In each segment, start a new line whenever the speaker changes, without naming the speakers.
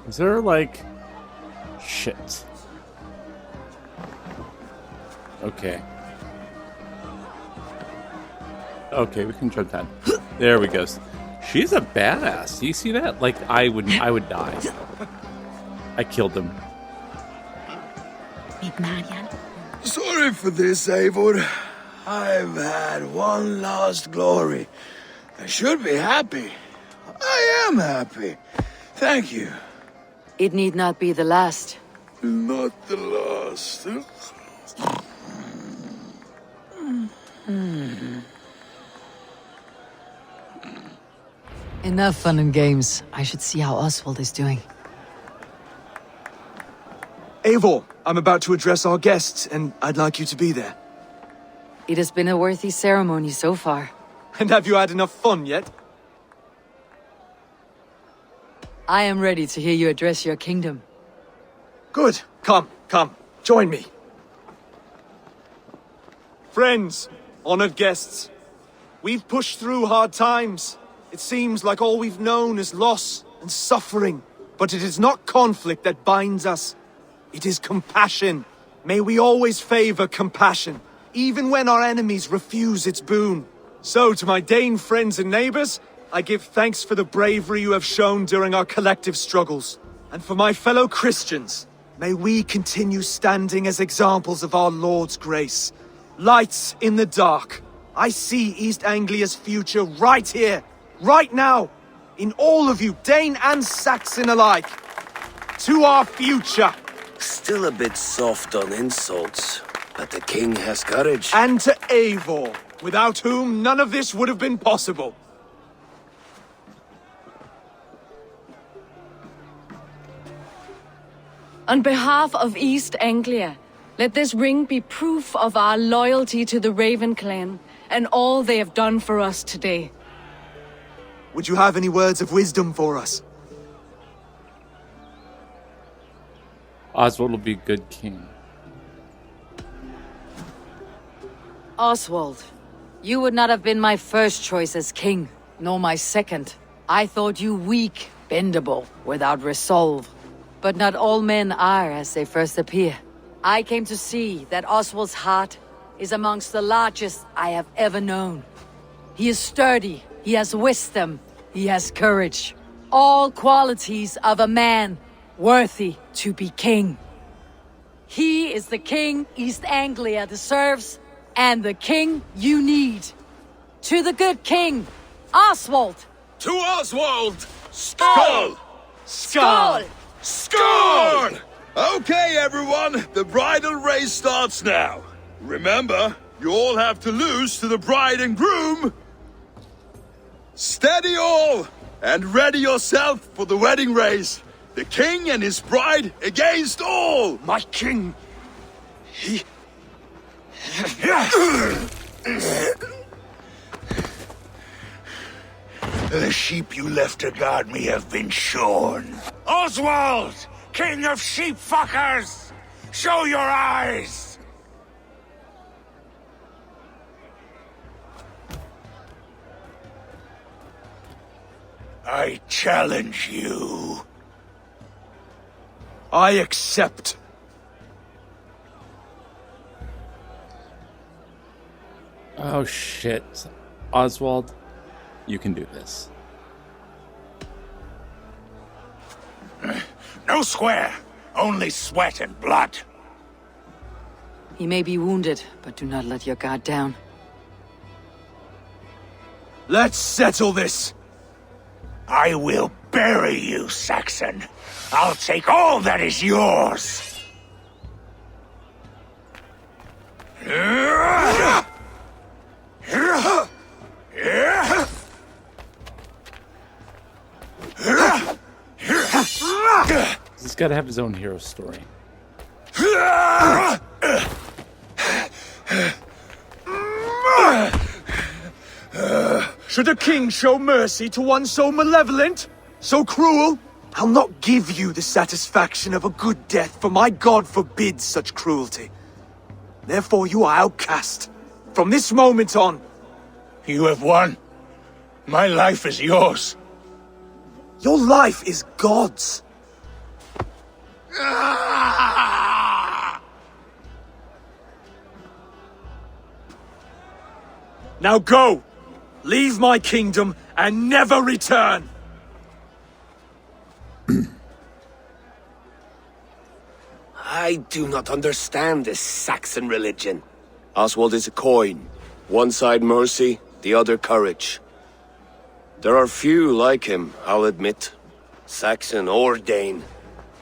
Is there like... Shit. Okay. Okay, we can jump down. There we go. She's a badass. Do you see that? Like, I would die. I killed him.
Sorry for this, Eivor. I've had one last glory. I should be happy. I am happy. Thank you.
It need not be the last.
Not the last.
Enough fun and games. I should see how Oswald is doing.
Eivor, I'm about to address our guests, and I'd like you to be there.
It has been a worthy ceremony so far.
And have you had enough fun yet?
I am ready to hear you address your kingdom.
Good. Come, join me. Friends, honored guests, we've pushed through hard times. It seems like all we've known is loss and suffering. But it is not conflict that binds us. It is compassion. May we always favor compassion, even when our enemies refuse its boon. So, to my Dane friends and neighbors, I give thanks for the bravery you have shown during our collective struggles. And for my fellow Christians, may we continue standing as examples of our Lord's grace. Lights in the dark. I see East Anglia's future right here, right now, in all of you, Dane and Saxon alike. To our future.
Still a bit soft on insults, but the king has courage.
And to Eivor, without whom none of this would have been possible.
On behalf of East Anglia, let this ring be proof of our loyalty to the Raven clan and all they have done for us today.
Would you have any words of wisdom for us?
Oswald will be a good king.
Oswald, you would not have been my first choice as king, nor my second. I thought you weak, bendable, without resolve. But not all men are as they first appear. I came to see that Oswald's heart is amongst the largest I have ever known. He is sturdy, he has wisdom, he has courage. All qualities of a man worthy to be king. He is the king East Anglia deserves, and the king you need. To the good king, Oswald!
To Oswald! Skull!
Skull!
Skull! Okay, everyone, the bridal race starts now. Remember, you all have to lose to the bride and groom. Steady all, and ready yourself for the wedding race. The king and his bride against all!
My king!
The sheep you left to guard me have been shorn. Oswald! King of sheep fuckers! Show your eyes! I challenge you.
I accept.
Oh shit. Oswald, you can do this.
No square, only sweat and blood.
He may be wounded, but do not let your guard down.
Let's settle this.
I will bury you, Saxon. I'll take all that is yours.
He's got to have his own hero story.
Should a king show mercy to one so malevolent? So cruel? I'll not give you the satisfaction of a good death, for my god forbids such cruelty. Therefore you are outcast. From this moment on.
You have won. My life is yours.
Your life is God's.
Ah!
Now go! Leave my kingdom and never return!
I do not understand this Saxon religion. Oswald is a coin. One side mercy, the other courage. There are few like him, I'll admit. Saxon or Dane.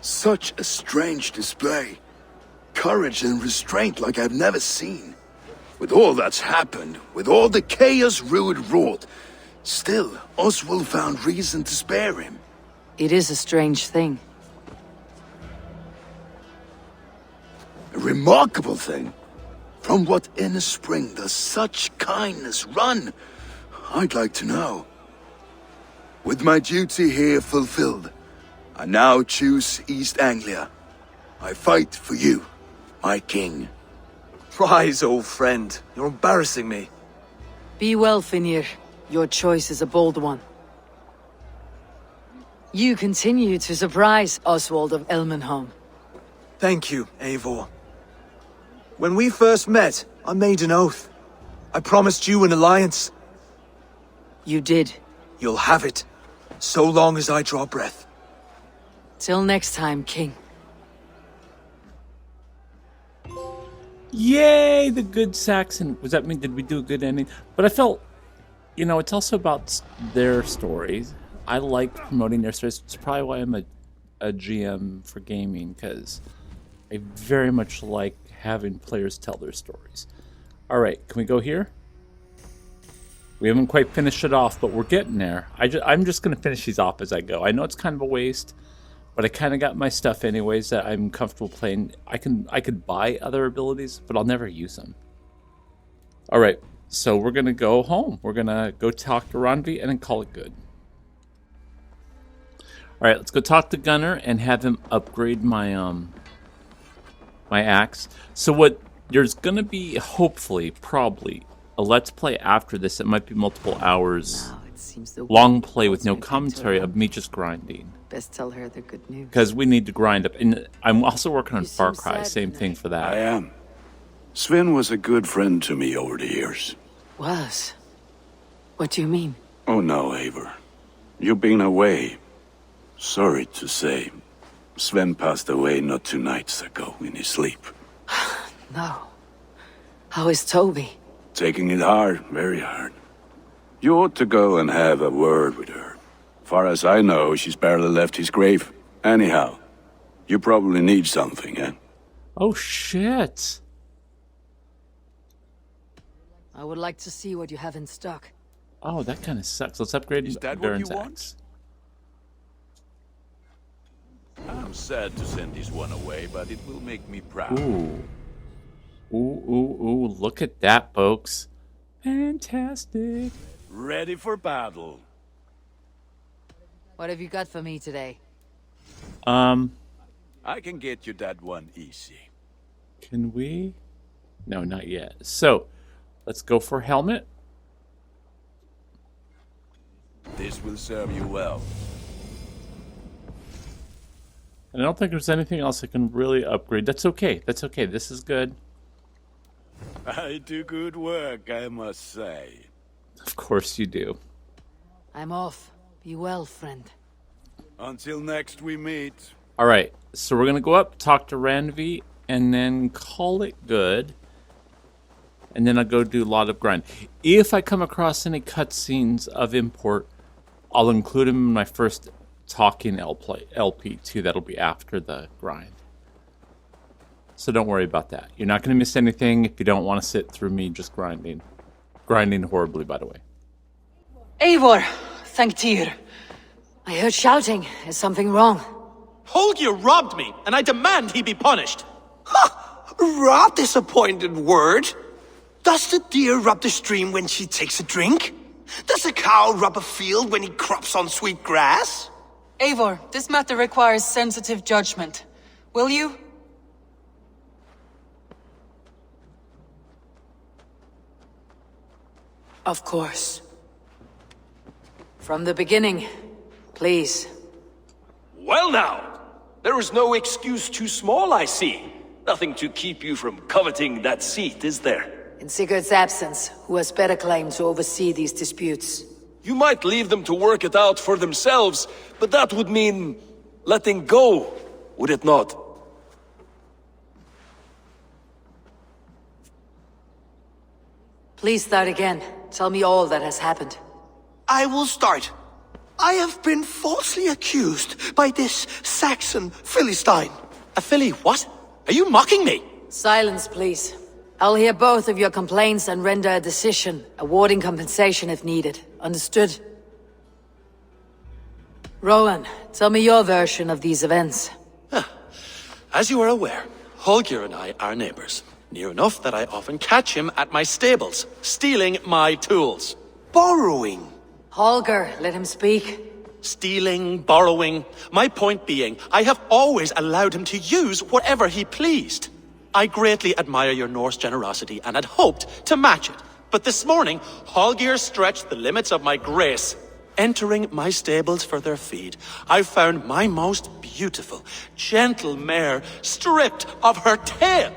Such a strange display. Courage and restraint like I've never seen. With all that's happened, with all the chaos Rued wrought, still, Oswald found reason to spare him.
It is a strange thing.
A remarkable thing. From what inner spring does such kindness run? I'd like to know. With my duty here fulfilled, I now choose East Anglia. I fight for you, my king.
Rise, old friend. You're embarrassing me.
Be well, Finir. Your choice is a bold one. You continue to surprise Oswald of Elmenholm.
Thank you, Eivor. When we first met, I made an oath. I promised you an alliance.
You did.
You'll have it, so long as I draw breath.
Till next time, King.
Yay, the good Saxon. Was that mean? Did we do a good ending? But I felt, you know, it's also about their stories. I like promoting their stories. It's probably why I'm a GM for gaming, because I very much like having players tell their stories. All right, can we go here? We haven't quite finished it off, but we're getting there. I'm just going to finish these off as I go. I know it's kind of a waste, but I kind of got my stuff anyways that I'm comfortable playing. I could buy other abilities, but I'll never use them. All right, so we're going to go home. We're going to go talk to Randvi and then call it good. All right, let's go talk to Gunnar and have him upgrade my my axe. So there's going to be, hopefully, probably, a Let's Play after this. It might be multiple hours.
Now it seems the
Long play with no commentary of me just grinding.
Best tell her the good news.
Because we need to grind up. And I'm also working on
You
Far
seem
Cry.
sad
Same thing
tonight.
for that.
I am. Sven was a good friend to me over the years.
Was? What do you mean?
Oh no, Eivor. You've been away. Sorry to say. Sven passed away not 2 nights ago in his sleep.
No. How is Toby?
Taking it hard, very hard. You ought to go and have a word with her. Far as I know, she's barely left his grave. Anyhow, you probably need something, eh?
Oh, shit.
I would like to see what you have in stock.
Oh, that kind of sucks. Let's upgrade
Is that what
Baron's
you want?
axe.
I'm sad to send this one away, but it will make me proud.
Ooh. Ooh. Look at that, folks. Fantastic.
Ready for battle.
What have you got for me today?
I can get you that one easy.
Can we? No, not yet. So, let's go for helmet.
This will serve you well.
And I don't think there's anything else I can really upgrade. That's okay. That's okay. This is good.
I do good work, I must say.
Of course you do.
I'm off. Be well, friend.
Until next we meet.
All right. So we're going to go up, talk to Randvi, and then call it good. And then I'll go do a lot of grind. If I come across any cutscenes of import, I'll include them in my first talking LP too. That'll be after the grind. So don't worry about that. You're not going to miss anything if you don't want to sit through me just grinding. Grinding horribly, by the way.
Eivor! Thank Tyr. I heard shouting. Is something wrong?
Holger robbed me, and I demand he be punished.
Rot disappointed word. Does the deer rub the stream when she takes a drink? Does a cow rub a field when he crops on sweet grass?
Eivor, this matter requires sensitive judgment. Will you?
Of course. From the beginning, please.
Well now,
There is no excuse too small, I see. Nothing to keep you from coveting that seat, is there?
In Sigurd's absence, who has better claim to oversee these disputes?
You might leave them to work it out for themselves, but that would mean letting go, would it not?
Please start again. Tell me all that has happened.
I will start. I have been falsely accused by this Saxon Philistine.
A Philly what? Are you mocking me?
Silence, please. I'll hear both of your complaints and render a decision, awarding compensation if needed. Understood? Rowan, tell me your version of these events.
As you are aware, Holger and I are neighbors. Near enough that I often catch him at my stables, stealing my tools.
Borrowing.
Holger, let him speak.
Stealing, borrowing. My point being, I have always allowed him to use whatever he pleased. I greatly admire your Norse generosity and had hoped to match it. But this morning, Holger stretched the limits of my grace. Entering my stables for their feed, I found my most beautiful, gentle mare stripped of her tail.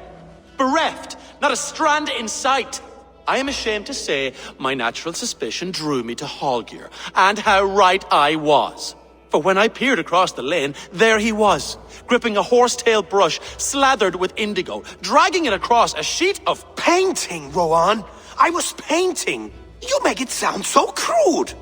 Bereft, not a strand in sight. I am ashamed to say my natural suspicion drew me to Holger, and how right I was. For when I peered across the lane, there he was, gripping a horsetail brush slathered with indigo, dragging it across a sheet of
Painting, Rowan. I was painting. You make it sound so crude.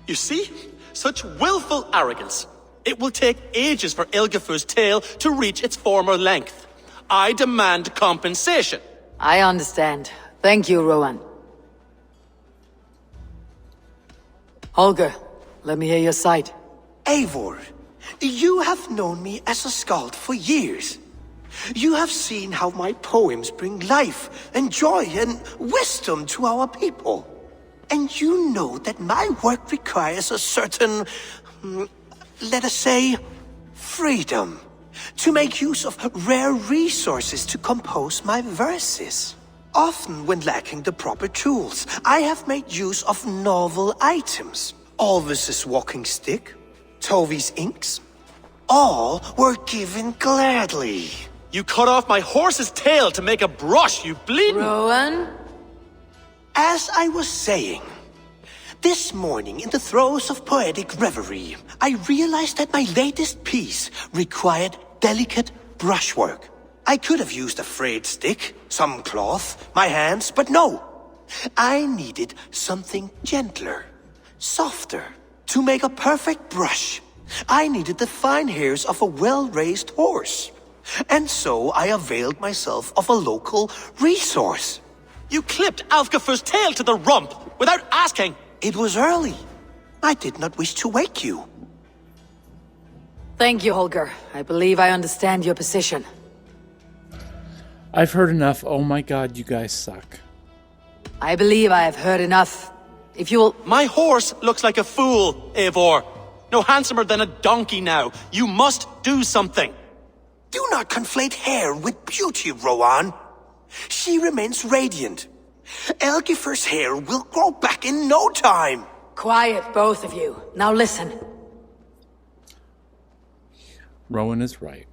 You see? Such willful arrogance. It will take ages for Ilgafur's tail to reach its former length. I demand compensation.
I understand. Thank you, Rowan. Holger, let me hear your side.
Eivor, you have known me as a skald for years. You have seen how my poems bring life and joy and wisdom to our people. And you know that my work requires a certain, let us say, freedom, to make use of rare resources to compose my verses. Often when lacking the proper tools, I have made use of novel items. Alvis's walking stick, Tovi's inks, all were given gladly.
You cut off my horse's tail to make a brush, you bleeding...
Rowan?
As I was saying, this morning in the throes of poetic reverie, I realized that my latest piece required delicate brushwork. I could have used a frayed stick, some cloth, my hands, but no. I needed something gentler, softer. To make a perfect brush, I needed the fine hairs of a well-raised horse. And so I availed myself of a local resource.
You clipped Alfgafur's tail to the rump without asking.
It was early. I did not wish to wake you.
Thank you, Holger. I believe I understand your position.
I've heard enough. Oh my god, you guys suck.
I believe I have heard enough. If you will...
My horse looks like a fool, Eivor. No handsomer than a donkey now. You must do something.
Do not conflate hair with beauty, Rowan. She remains radiant. Elgifer's hair will grow back in no time.
Quiet, both of you. Now listen.
Rowan is right.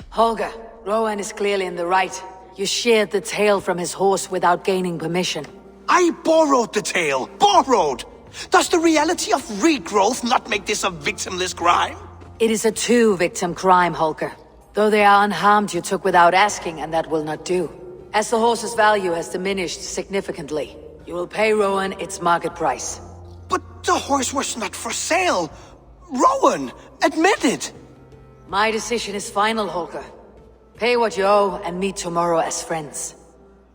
Holger, Rowan is clearly in the right. You sheared the tail from his horse without gaining permission.
I borrowed the tail. Borrowed! Does the reality of regrowth not make this a victimless crime?
It is a two-victim crime, Holger. Though they are unharmed, you took without asking, and that will not do. As the horse's value has diminished significantly, you will pay Rowan its market price.
But the horse was not for sale. Rowan, admit it.
My decision is final, Holger. Pay what you owe and meet tomorrow as friends.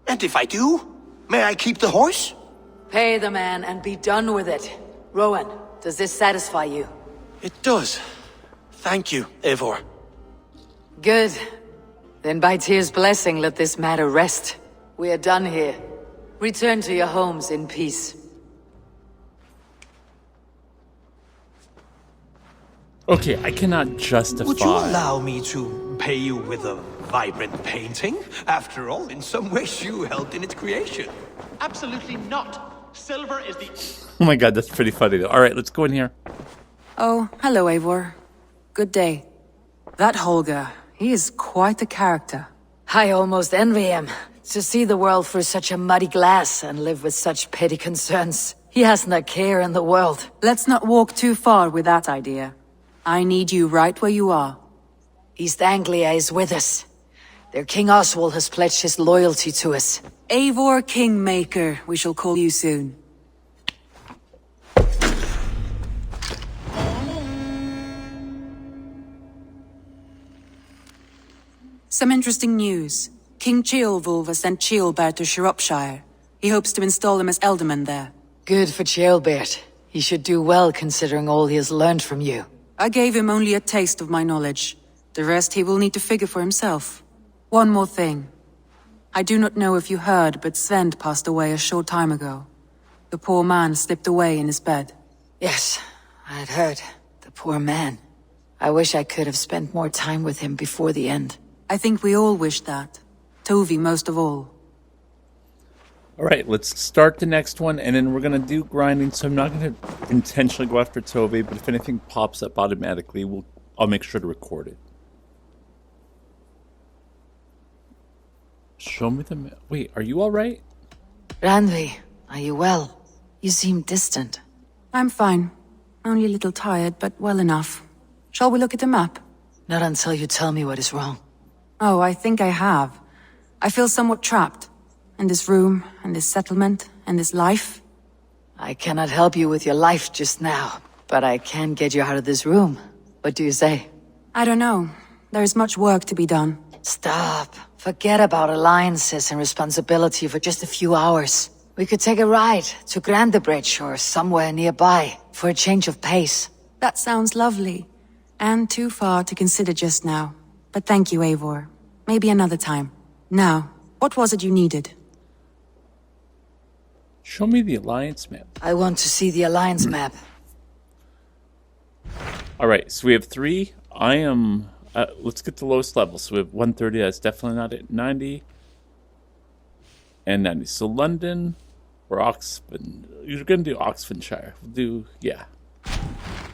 And if I do, may I keep the horse?
Pay the man and be done with it. Rowan, does this satisfy you?
It does. Thank you, Eivor.
Good. Then by Tyr's blessing, let this matter rest. We are done here. Return to your homes in peace.
Okay, I cannot justify...
Would you allow me to pay you with a vibrant painting? After all, in some ways you helped in its creation.
Absolutely not. Silver is the...
Oh my god, that's pretty funny though. Alright, let's go in here.
Oh, hello, Eivor. Good day.
That Holger, he is quite a character.
I almost envy him. To see the world through such a muddy glass and live with such petty concerns. He hasn't a care in the world.
Let's not walk too far with that idea. I need you right where you are.
East Anglia is with us. Their King Oswald has pledged his loyalty to us.
Eivor Kingmaker, we shall call you soon. Some interesting news. King Ceolwulf has sent Ceolbert to Shropshire. He hopes to install him as Elderman there.
Good for Ceolbert. He should do well considering all he has learned from you.
I gave him only a taste of my knowledge. The rest he will need to figure for himself. One more thing. I do not know if you heard, but Svend passed away a short time ago. The poor man slipped away in his bed.
Yes, I'd heard. The poor man. I wish I could have spent more time with him before the end.
I think we all wish that. Tovi most of all.
All right, let's start the next one, and then we're going to do grinding, so I'm not going to intentionally go after Tovi, but if anything pops up automatically, I'll make sure to record it. Show me the map. Wait, are you all right?
Randvi, are you well? You seem distant.
I'm fine. Only a little tired, but well enough. Shall we look at the map?
Not until you tell me what is wrong.
Oh, I think I have. I feel somewhat trapped. In this room, and this settlement, and this life.
I cannot help you with your life just now, but I can get you out of this room. What do you say?
I don't know. There is much work to be done.
Stop. Forget about alliances and responsibility for just a few hours. We could take a ride to Grandebridge or somewhere nearby for a change of pace.
That sounds lovely. And too far to consider just now. But thank you, Eivor. Maybe another time. Now, what was it you needed?
Show me the alliance map.
I want to see the alliance map.
All right, so we have 3. I am... let's get the lowest level. So we have 130. That's definitely not it. 90. And 90. So London or Oxford. You're going to do Oxfordshire. We'll do... yeah.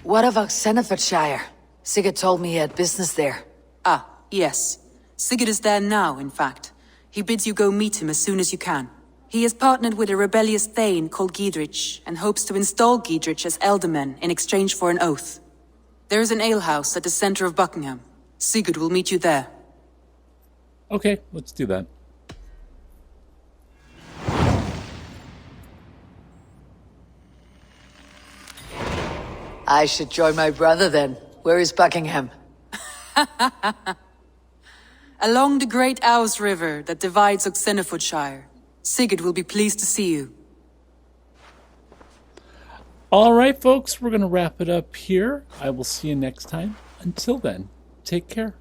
What of Oxenfordshire? Sigurd told me he had business there.
Ah, yes. Sigurd is there now, in fact. He bids you go meet him as soon as you can. He has partnered with a rebellious Thane called Giedrich, and hopes to install Giedrich as Elderman in exchange for an oath. There is an alehouse at the center of Buckingham. Sigurd will meet you there.
Okay, let's do that.
I should join my brother then. Where is Buckingham?
Along the great Ouse River that divides Oxenfordshire. Sigurd will be pleased to see you.
All right, folks, we're going to wrap it up here. I will see you next time. Until then, take care.